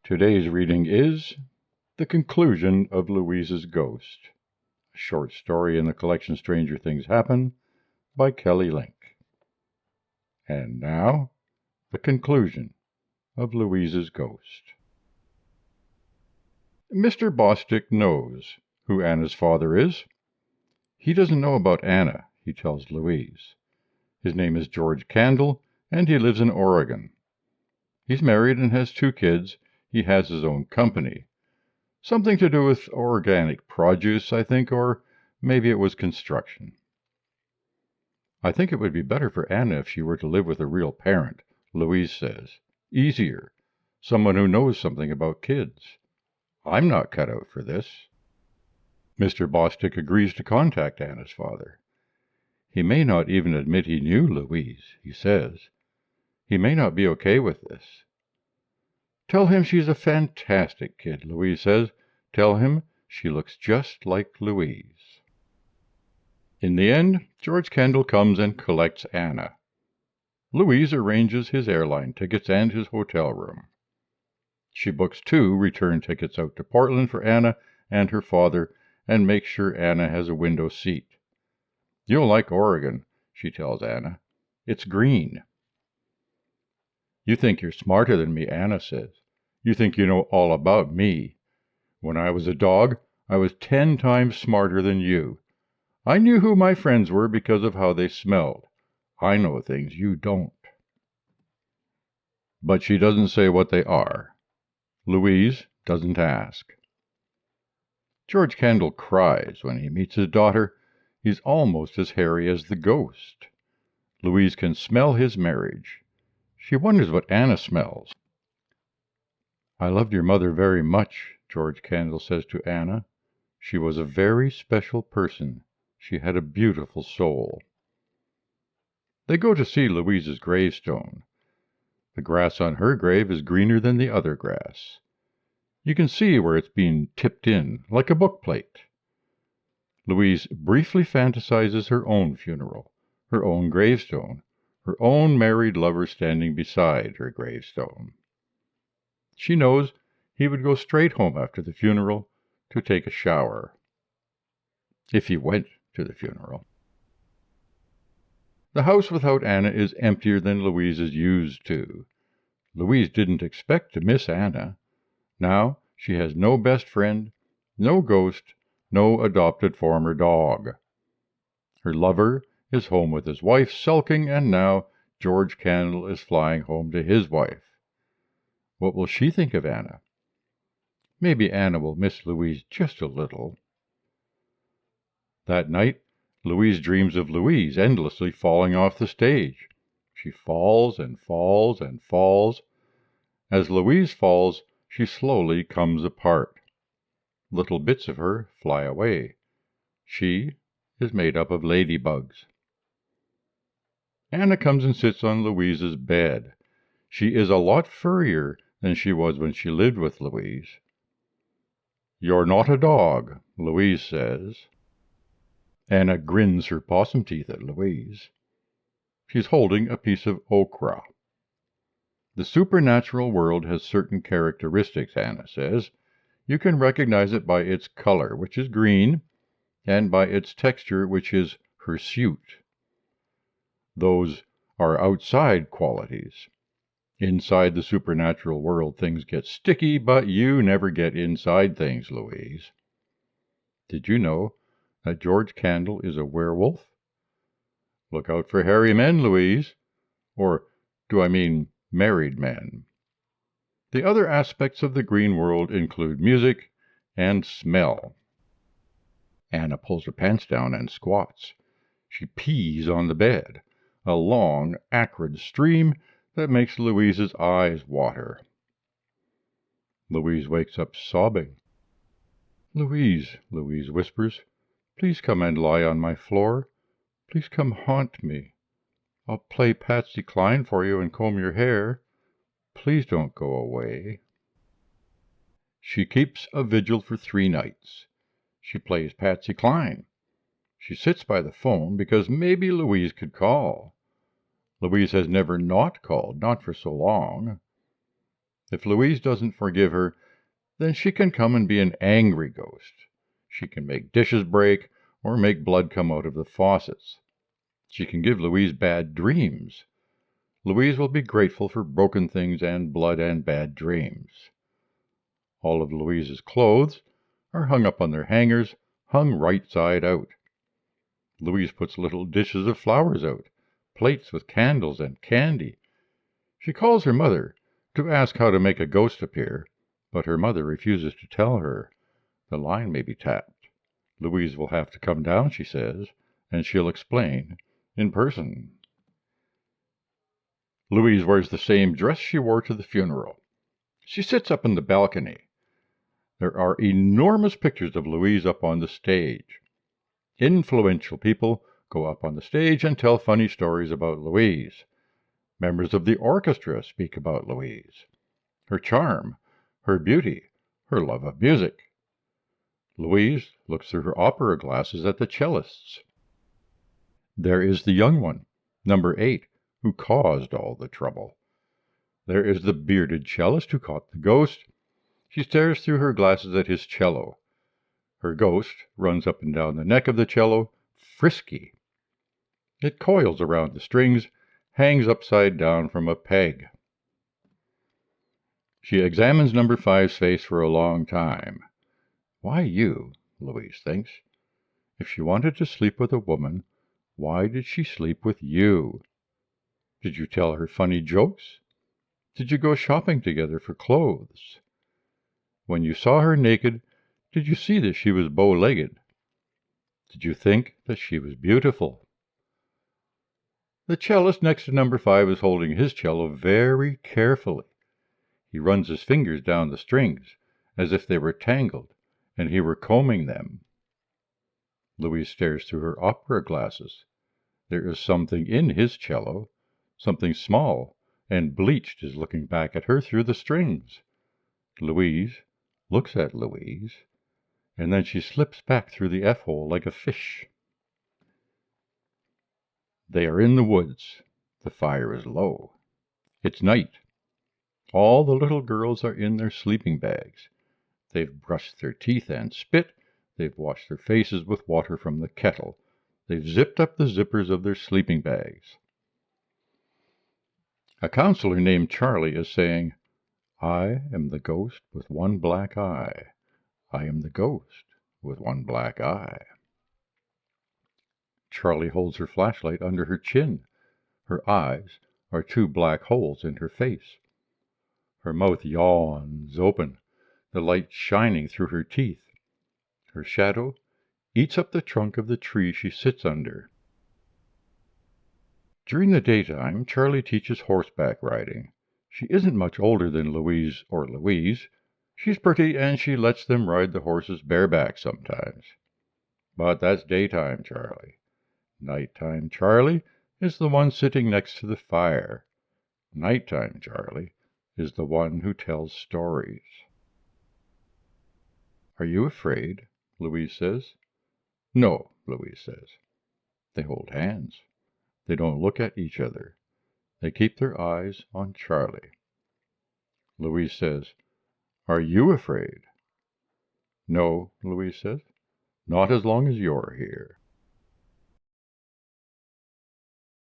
Today's reading is The Conclusion of Louise's Ghost, a short story in the collection Stranger Things Happen by Kelly Link. And now, the conclusion of Louise's Ghost. Mr. Bostic knows who Anna's father is. He doesn't know about Anna, he tells Louise. His name is George Candle, and he lives in Oregon. He's married and has 2 kids. He has his own company. Something to do with organic produce, I think, or maybe it was construction. I think it would be better for Anna if she were to live with a real parent, Louise says. Easier. Someone who knows something about kids. I'm not cut out for this. Mr. Bostic agrees to contact Anna's father. He may not even admit he knew Louise, he says. He may not be okay with this. Tell him she's a fantastic kid, Louise says. Tell him she looks just like Louise. In the end, George Kendall comes and collects Anna. Louise arranges his airline tickets and his hotel room. She books 2 return tickets out to Portland for Anna and her father and makes sure Anna has a window seat. You'll like Oregon, she tells Anna. It's green. You think you're smarter than me, Anna says. You think you know all about me. When I was a dog, I was 10 times smarter than you. I knew who my friends were because of how they smelled. I know things you don't. But she doesn't say what they are. Louise doesn't ask. George Kendall cries when he meets his daughter. He's almost as hairy as the ghost. Louise can smell his marriage. She wonders what Anna smells. I loved your mother very much, George Kendall says to Anna. She was a very special person. She had a beautiful soul. They go to see Louise's gravestone. The grass on her grave is greener than the other grass. You can see where it's been tipped in, like a book plate. Louise briefly fantasizes her own funeral, her own gravestone, her own married lover standing beside her gravestone. She knows he would go straight home after the funeral to take a shower. If he went to the funeral. The house without Anna is emptier than Louise is used to. Louise didn't expect to miss Anna. Now she has no best friend, no ghost, no adopted former dog. Her lover is home with his wife sulking, and now George Candle is flying home to his wife. What will she think of Anna? Maybe Anna will miss Louise just a little. That night, Louise dreams of Louise endlessly falling off the stage. She falls and falls and falls. As Louise falls, she slowly comes apart. Little bits of her fly away. She is made up of ladybugs. Anna comes and sits on Louise's bed. She is a lot furrier than she was when she lived with Louise. You're not a dog, Louise says. Anna grins her possum teeth at Louise. She's holding a piece of okra. The supernatural world has certain characteristics, Anna says. You can recognize it by its color, which is green, and by its texture, which is hirsute. Those are outside qualities. Inside the supernatural world, things get sticky, but you never get inside things, Louise. Did you know that George Candle is a werewolf? Look out for hairy men, Louise. Or do I mean married men? The other aspects of the green world include music and smell. Anna pulls her pants down and squats. She pees on the bed, a long, acrid stream that makes Louise's eyes water. Louise wakes up sobbing. Louise whispers, please come and lie on my floor. Please come haunt me. I'll play Patsy Cline for you and comb your hair. Please don't go away. She keeps a vigil for 3 nights. She plays Patsy Cline. She sits by the phone because maybe Louise could call. Louise has never not called, not for so long. If Louise doesn't forgive her, then she can come and be an angry ghost. She can make dishes break or make blood come out of the faucets. She can give Louise bad dreams. Louise will be grateful for broken things and blood and bad dreams. All of Louise's clothes are hung up on their hangers, hung right side out. Louise puts little dishes of flowers out, plates with candles and candy. She calls her mother to ask how to make a ghost appear, but her mother refuses to tell her. The line may be tapped. Louise will have to come down, she says, and she'll explain in person. Louise wears the same dress she wore to the funeral. She sits up in the balcony. There are enormous pictures of Louise up on the stage. Influential people go up on the stage and tell funny stories about Louise. Members of the orchestra speak about Louise, her charm, her beauty, her love of music. Louise looks through her opera glasses at the cellists. There is the young one, number 8, who caused all the trouble. There is the bearded cellist who caught the ghost. She stares through her glasses at his cello. Her ghost runs up and down the neck of the cello, frisky. It coils around the strings, hangs upside down from a peg. She examines number 5's face for a long time. Why you? Louise thinks. If she wanted to sleep with a woman, why did she sleep with you? Did you tell her funny jokes? Did you go shopping together for clothes? When you saw her naked, did you see that she was bow-legged? Did you think that she was beautiful? The cellist next to number 5 is holding his cello very carefully. He runs his fingers down the strings as if they were tangled and he were combing them. Louise stares through her opera glasses. There is something in his cello, something small and bleached is looking back at her through the strings. Louise looks at Louise, and then she slips back through the F-hole like a fish. They are in the woods. The fire is low. It's night. All the little girls are in their sleeping bags. They've brushed their teeth and spit. They've washed their faces with water from the kettle. They've zipped up the zippers of their sleeping bags. A counselor named Charlie is saying, I am the ghost with one black eye. I am the ghost with one black eye. Charlie holds her flashlight under her chin. Her eyes are 2 black holes in her face. Her mouth yawns open, the light shining through her teeth. Her shadow eats up the trunk of the tree she sits under. During the daytime, Charlie teaches horseback riding. She isn't much older than Louise or Louise. She's pretty, and she lets them ride the horses bareback sometimes. But that's daytime Charlie. Nighttime Charlie is the one sitting next to the fire. Nighttime Charlie is the one who tells stories. Are you afraid? Louise says. No, Louise says. They hold hands. They don't look at each other. They keep their eyes on Charlie. Louise says, Are you afraid? No, Louise says. Not as long as you're here.